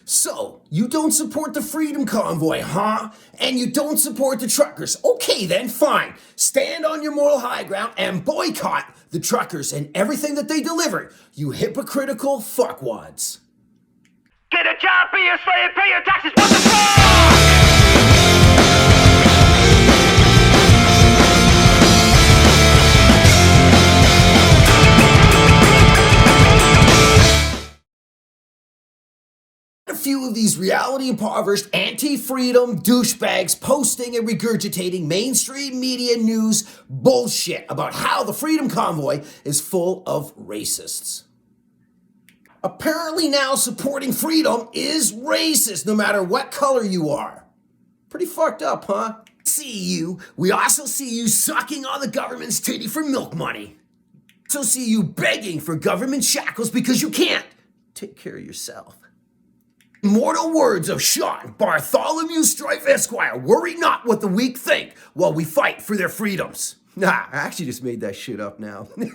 So, you don't support the Freedom Convoy, huh? And you don't support the truckers. Okay then, fine. Stand on your moral high ground and boycott the truckers and everything that they deliver, you hypocritical fuckwads. Get a job, be a slave, pay your taxes, what the fuck? A few of these reality-impoverished, anti-freedom douchebags posting and regurgitating mainstream media news bullshit about how the Freedom Convoy is full of racists. Apparently now supporting freedom is racist, no matter what color you are. Pretty fucked up, huh? We also see you sucking on the government's titty for milk money. So see you begging for government shackles because you can't take care of yourself. Immortal words of Sean Bartholomew Strife Esquire, worry not what the weak think while we fight for their freedoms. Nah, I actually just made that shit up now. You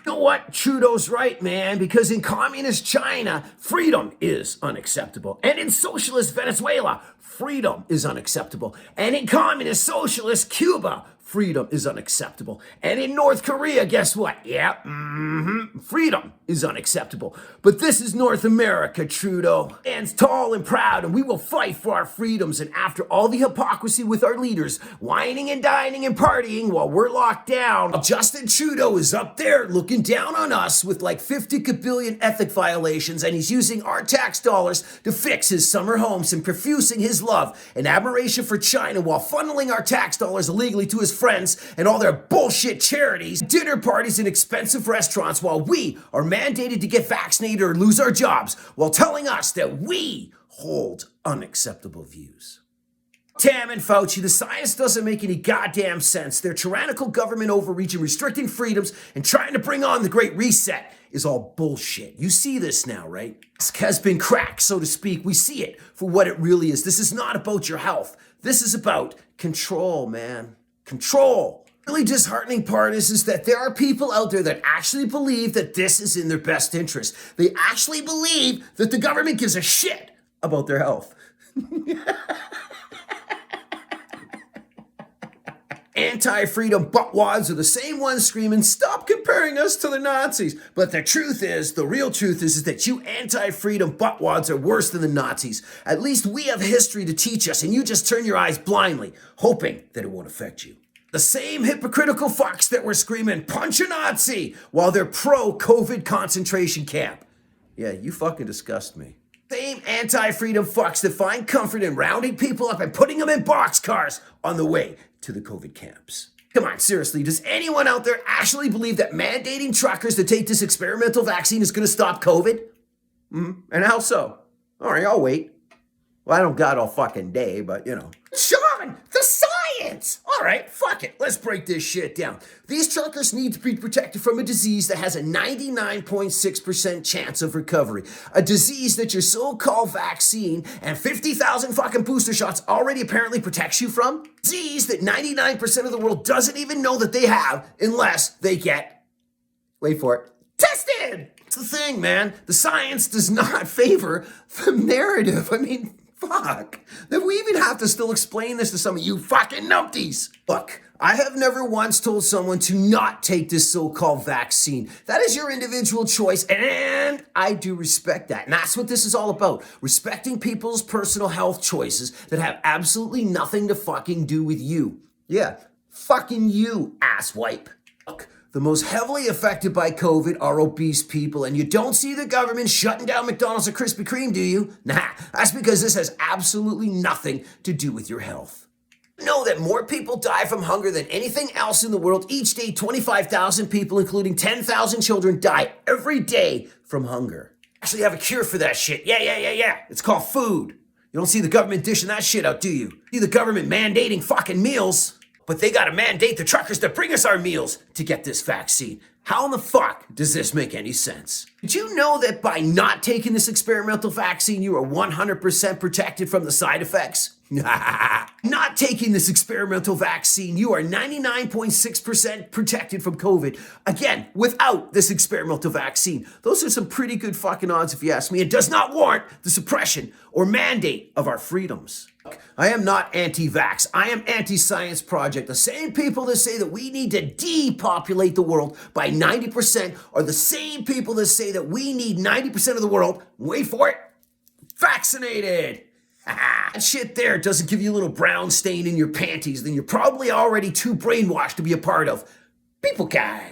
know what? Trudeau's right, man, because in communist China, freedom is unacceptable. And in socialist Venezuela, freedom is unacceptable. And in communist socialist Cuba, freedom is unacceptable. And in North Korea, guess what? Yeah, freedom is unacceptable. But this is North America, Trudeau. Stands tall and proud, and we will fight for our freedoms. And after all the hypocrisy with our leaders, whining and dining and partying while we're locked down, Justin Trudeau is up there looking down on us with like 50 kabillion ethic violations, and he's using our tax dollars to fix his summer homes and profusing his love and admiration for China while funneling our tax dollars illegally to his friends and all their bullshit charities, dinner parties, and expensive restaurants while we are mandated to get vaccinated or lose our jobs while telling us that we hold unacceptable views. Tam and Fauci, the science doesn't make any goddamn sense. Their tyrannical government overreach and restricting freedoms and trying to bring on the Great Reset is all bullshit. You see this now, right? This has been cracked, so to speak. We see it for what it really is. This is not about your health. This is about control, man. Control. The really disheartening part is that there are people out there that actually believe that this is in their best interest. They actually believe that the government gives a shit about their health. Anti-freedom buttwads are the same ones screaming, stop comparing us to the Nazis. But the truth is, the real truth is that you anti-freedom buttwads are worse than the Nazis. At least we have history to teach us, and you just turn your eyes blindly, hoping that it won't affect you. The same hypocritical fucks that were screaming, punch a Nazi, while they're pro-COVID concentration camp. Yeah, you fucking disgust me. Same anti-freedom fucks that find comfort in rounding people up and putting them in boxcars on the way to the COVID camps. Come on, seriously, does anyone out there actually believe that mandating truckers to take this experimental vaccine is going to stop COVID? And how so? All right, I'll wait. Well, I don't got all fucking day, but you know. Sean, the science! All right, fuck it. Let's break this shit down. These truckers need to be protected from a disease that has a 99.6% chance of recovery. A disease that your so-called vaccine and 50,000 fucking booster shots already apparently protects you from. Disease that 99% of the world doesn't even know that they have unless they get, wait for it, tested! It's the thing, man. The science does not favor the narrative. I mean, fuck. Then we even have to still explain this to some of you fucking numpties. Look, I have never once told someone to not take this so-called vaccine. That is your individual choice, and I do respect that. And that's what this is all about. Respecting people's personal health choices that have absolutely nothing to fucking do with you. Yeah, fucking you, asswipe. Look, the most heavily affected by COVID are obese people, and you don't see the government shutting down McDonald's or Krispy Kreme, do you? Nah, that's because this has absolutely nothing to do with your health. Know that more people die from hunger than anything else in the world. Each day, 25,000 people, including 10,000 children, die every day from hunger. Actually have a cure for that shit. Yeah. It's called food. You don't see the government dishing that shit out, do you? See the government mandating fucking meals. But they gotta mandate the truckers to bring us our meals to get this vaccine. How in the fuck does this make any sense? Did you know that by not taking this experimental vaccine, you are 100% protected from the side effects? Not taking this experimental vaccine, you are 99.6% protected from COVID. Again, without this experimental vaccine. Those are some pretty good fucking odds if you ask me. It does not warrant the suppression or mandate of our freedoms. I am not anti-vax. I am anti-science project. The same people that say that we need to depopulate the world by 90% are the same people that say that we need 90% of the world, wait for it, vaccinated. That shit there doesn't give you a little brown stain in your panties, then you're probably already too brainwashed to be a part of people kind.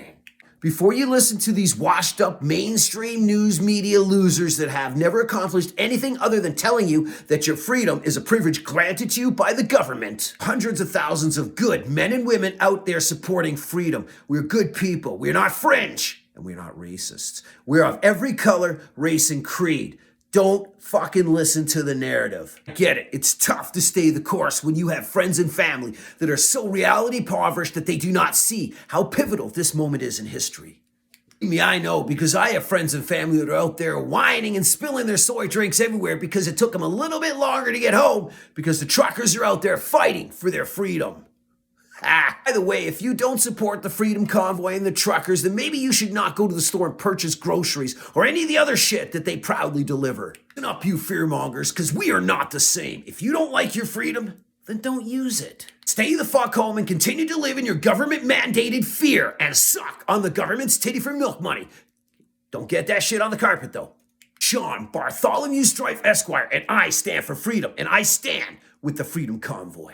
Before you listen to these washed up mainstream news media losers that have never accomplished anything other than telling you that your freedom is a privilege granted to you by the government. Hundreds of thousands of good men and women out there supporting freedom. We're good people. We're not fringe. And we're not racists. We're of every color, race, and creed. Don't fucking listen to the narrative. Get it. It's tough to stay the course when you have friends and family that are so reality impoverished that they do not see how pivotal this moment is in history. I know, because I have friends and family that are out there whining and spilling their soy drinks everywhere because it took them a little bit longer to get home because the truckers are out there fighting for their freedom. By the way, if you don't support the Freedom Convoy and the truckers, then maybe you should not go to the store and purchase groceries or any of the other shit that they proudly deliver. Listen up, you fearmongers, because we are not the same. If you don't like your freedom, then don't use it. Stay the fuck home and continue to live in your government-mandated fear and suck on the government's titty for milk money. Don't get that shit on the carpet, though. Sean Bartholomew Strife Esquire, and I stand for freedom, and I stand with the Freedom Convoy.